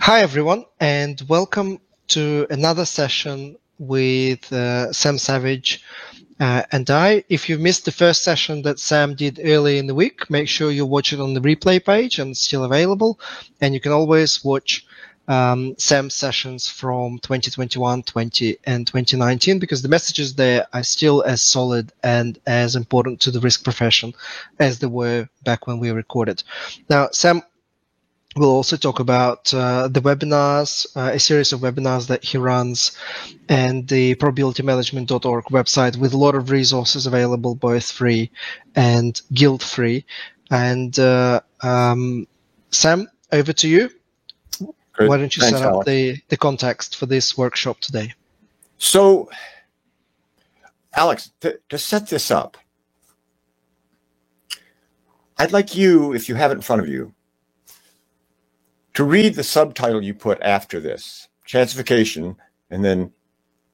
Hi, everyone, and welcome to another session with Sam Savage and I. If you missed the first session that Sam did early in the week, make sure you watch it on the replay page and it's still available. And you can always watch Sam's sessions from 2021, 20, and 2019 because the messages there are still as solid and as important to the risk profession as they were back when we recorded. Now, Sam, we'll also talk about the webinars, a series of webinars that he runs, and the probabilitymanagement.org website with a lot of resources available, both free and guilt-free. And Sam, over to you. Great. Why don't you Thanks, set up Alex. the context for this workshop today? So, Alex, to set this up, I'd like you, if you have it in front of you, to read the subtitle you put after this, Chancification, and then,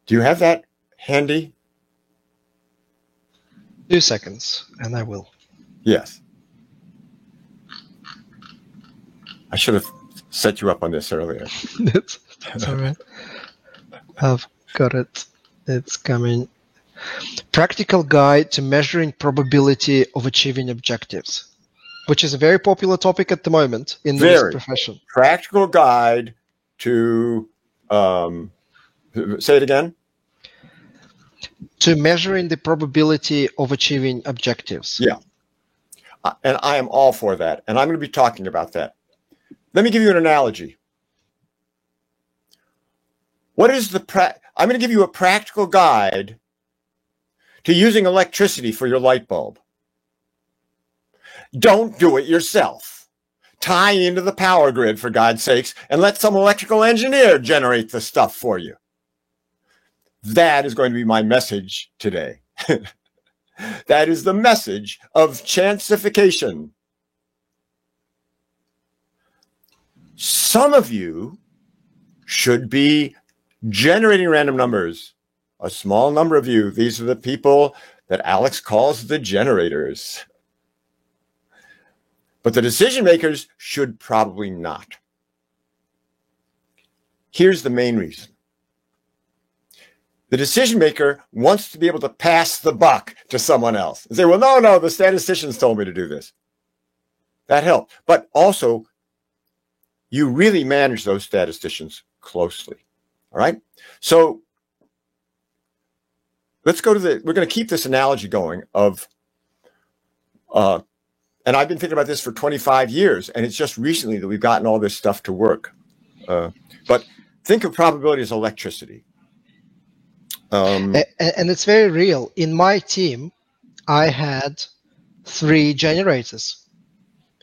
do you have that handy? 2 seconds, and I will. Yes. I should have set you up on this earlier. That's all right. I've got it. It's coming. Practical Guide to Measuring Probability of Achieving Objectives, which is a very popular topic at the moment in the risk profession. Practical guide to, say it again? To measuring the probability of achieving objectives. Yeah. And I am all for that. And I'm going to be talking about that. Let me give you an analogy. What is I'm going to give you a practical guide to using electricity for your light bulb. Don't do it yourself. Tie into the power grid, for God's sakes, and let some electrical engineer generate the stuff for you. That is going to be my message today. That is the message of chancification. Some of you should be generating random numbers. A small number of you, these are the people that Alex calls the generators. But the decision makers should probably not. Here's the main reason. The decision maker wants to be able to pass the buck to someone else and say, well, no, the statisticians told me to do this. That helped. But also, you really manage those statisticians closely. All right? So let's go to we're going to keep this analogy going of, and I've been thinking about this for 25 years, and it's just recently that we've gotten all this stuff to work. But think of probability as electricity. And it's very real. In my team, I had 3 generators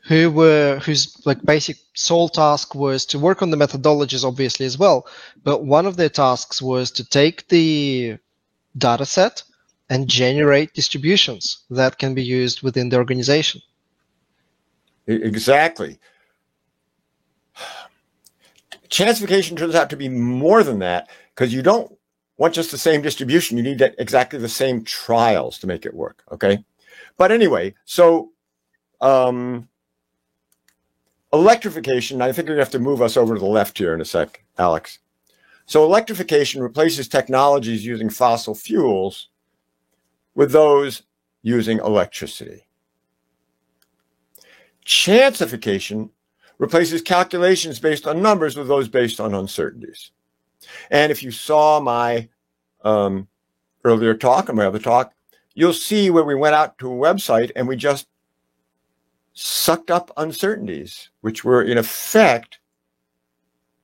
whose like basic sole task was to work on the methodologies, obviously, as well. But one of their tasks was to take the data set and generate distributions that can be used within the organization. Exactly. Chancification turns out to be more than that because you don't want just the same distribution. You need exactly the same trials to make it work, okay? But anyway, so electrification, I think we're going to have to move us over to the left here in a sec, Alex. So electrification replaces technologies using fossil fuels with those using electricity. Chancification replaces calculations based on numbers with those based on uncertainties. And if you saw my earlier talk or my other talk, you'll see where we went out to a website and we just sucked up uncertainties, which were in effect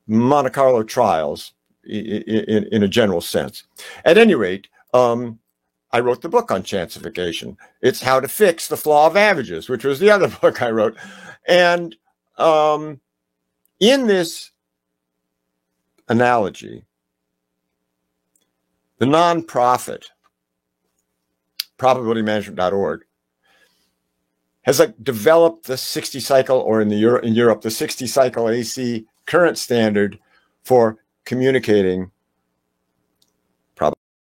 Monte Carlo trials in a general sense. At any rate, I wrote the book on chancification. It's How to Fix the Flaw of Averages, which was the other book I wrote. And in this analogy, the nonprofit probabilitymanagement.org has developed the 60 cycle, or in Europe, the 60 cycle AC current standard for communicating